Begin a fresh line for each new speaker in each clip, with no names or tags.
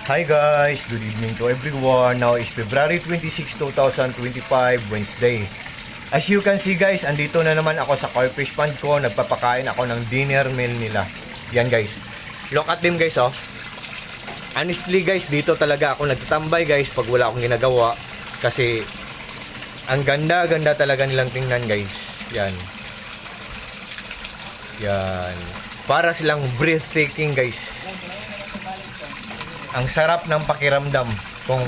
Hi guys, good evening to everyone. Now is February 26, 2025, Wednesday. As you can see guys, andito na naman ako sa koi fish pond ko. Nagpapakain ako ng dinner meal nila. Yan guys. Look at them guys oh. Honestly guys, dito talaga ako nagtatambay guys pag wala akong ginagawa. Kasi ang ganda-ganda talaga nilang tingnan guys. Yan. Yan. Para silang breathtaking guys. Ang sarap ng pakiramdam kung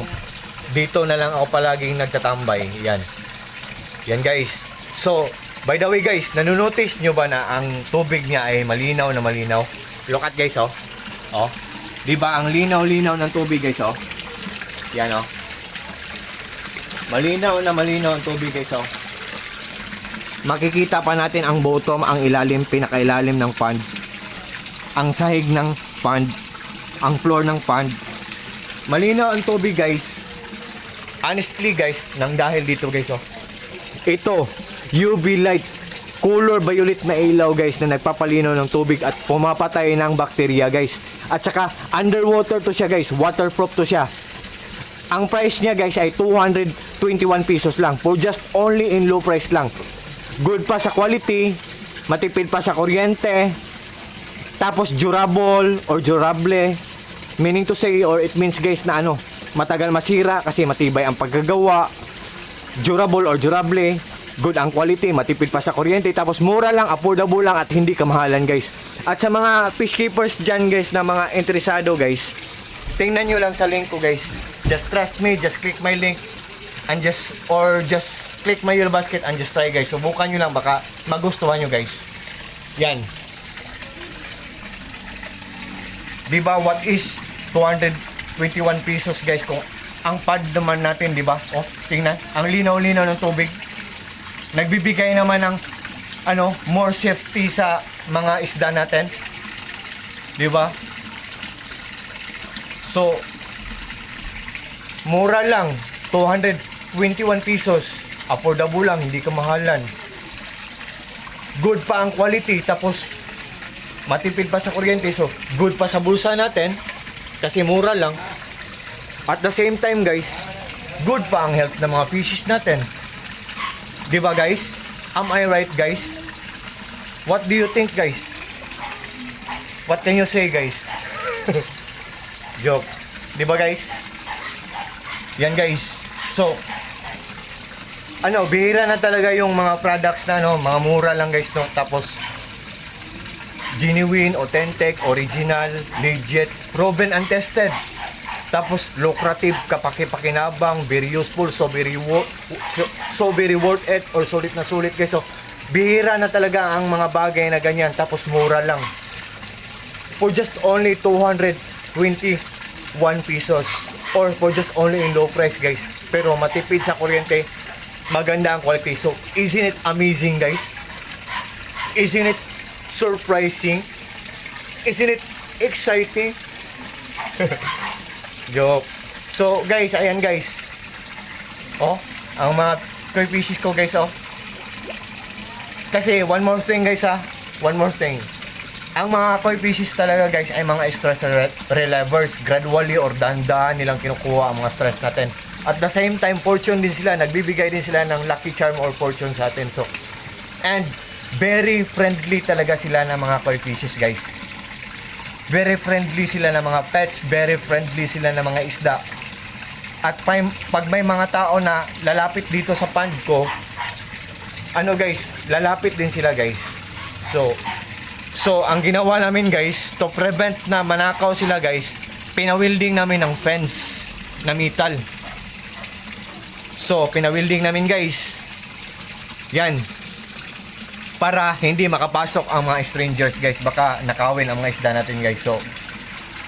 dito na lang ako palaging nagtatambay. Yan. Yan guys. So, by the way guys, nanonotice nyo ba na ang tubig niya ay malinaw na malinaw? Look at guys oh. Oh. Diba ang linaw-linaw ng tubig guys oh. Yan oh. Malinaw na malinaw ang tubig guys oh. Makikita pa natin ang bottom, ang ilalim, pinakailalim ng pond. Ang sahig ng pond, ang floor ng pond. Malinaw ang tubig guys. Honestly guys, nang dahil dito guys oh. Ito, UV light, color violet na ilaw guys na nagpapalinaw ng tubig at pumapatay ng bakterya guys. At saka underwater to siya guys, waterproof to siya. Ang price niya guys ay 221 pesos lang for just only in low price lang. Good pa sa quality, matipid pa sa kuryente. Tapos durable or durable, meaning to say or it means guys na ano, matagal masira kasi matibay ang paggagawa. Durable or durable, good ang quality, matipid pa sa kuryente, tapos mura lang, affordable lang at hindi kamahalan guys. At sa mga fish keepers dyan guys na mga interesado guys, tingnan nyo lang sa link ko guys. Just trust me, just click my link and just click my Yellow Basket and just try guys. Subukan nyo lang, baka magustuhan nyo guys. Yan. Diba what is 221 pesos guys kung ang pad naman natin, diba? Oh, tingnan, ang linaw-linaw ng tubig. Nagbibigay naman ng ano, more safety sa mga isda natin. Diba? So mura lang, 221 pesos. Affordable lang, hindi kamahalan. Good pa ang quality, tapos matipid pa sa kuryente, so good pa sa bulsa natin kasi mura lang. At the same time guys, good pa ang health ng mga fishes natin. Diba guys? Am I right guys? What do you think guys? What can you say guys? Joke. Diba guys? Yan guys. So ano, bihira na talaga yung mga products na no, mga mura lang guys no. Tapos genuine, authentic, original, legit, proven and tested. Tapos lucrative, kapaki-pakinabang, very useful, so very worth it, or sulit na sulit guys. So bihira na talaga ang mga bagay na ganyan, tapos mura lang. For just only 221 pesos or for just only in low price guys. Pero matipid sa kuryente, maganda ang quality. So isn't it amazing guys? Isn't it surprising? Isn't it exciting? Joke. So guys, ayan guys. Oh, ang mga koi fishes ko guys oh. Kasi one more thing guys ah. One more thing. Ang mga koi fishes talaga guys ay mga stress relievers. Gradually or dahan-dahan nilang kinukuha ang mga stress natin. At the same time, fortune din sila. Nagbibigay din sila ng lucky charm or fortune sa atin. So, and very friendly talaga sila ng mga koi fishes guys. Very friendly sila ng mga pets, very friendly sila ng mga isda. At pag may mga tao na lalapit dito sa pond ko, ano guys, lalapit din sila guys. So ang ginawa namin guys, to prevent na manakaw sila guys, pinawilding namin ng fence na metal. So pinawilding namin guys. Yan. Para hindi makapasok ang mga strangers guys, baka nakawin ang mga isda natin guys. So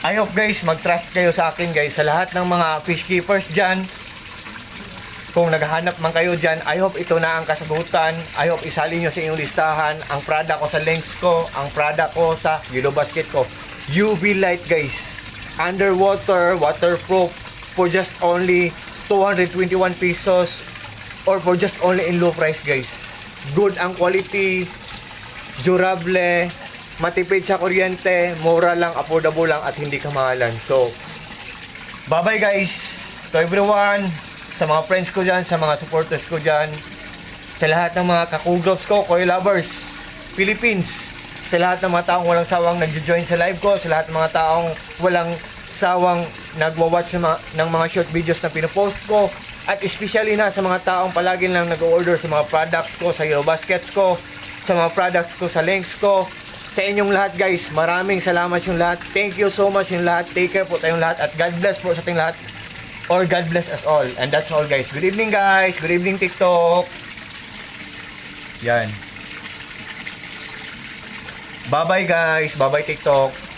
I hope guys mag-trust kayo sa akin guys. Sa lahat ng mga fish keepers dyan, kung naghahanap man kayo dyan, I hope ito na ang kasagutan. I hope isali nyo sa inyong listahan ang product ko sa links ko, ang product ko sa Yellow Basket ko. UV light guys, underwater, waterproof, for just only 221 pesos or for just only in low price guys. Good ang quality, durable, matipid sa kuryente, mura lang, affordable lang at hindi kamahalan. So Bye-bye guys to everyone, sa mga friends ko dyan, sa mga supporters ko dyan, sa lahat ng mga kakuglops ko, Koy Lovers, Philippines, sa lahat ng mga taong walang sawang nagjo-join sa live ko, sa lahat ng mga taong walang sawang nagwa-watch ng mga short videos na pinopost ko, at especially na sa mga taong palagi lang nag-order sa mga products ko, sa Yellow Baskets ko, sa mga products ko, sa links ko. Sa inyong lahat guys, maraming salamat yung lahat. Thank you so much yung lahat. Take care po tayong lahat at God bless po sa ating lahat. Or God bless us all. And that's all guys. Good evening guys. Good evening TikTok. Yan. Bye bye guys. Bye bye TikTok.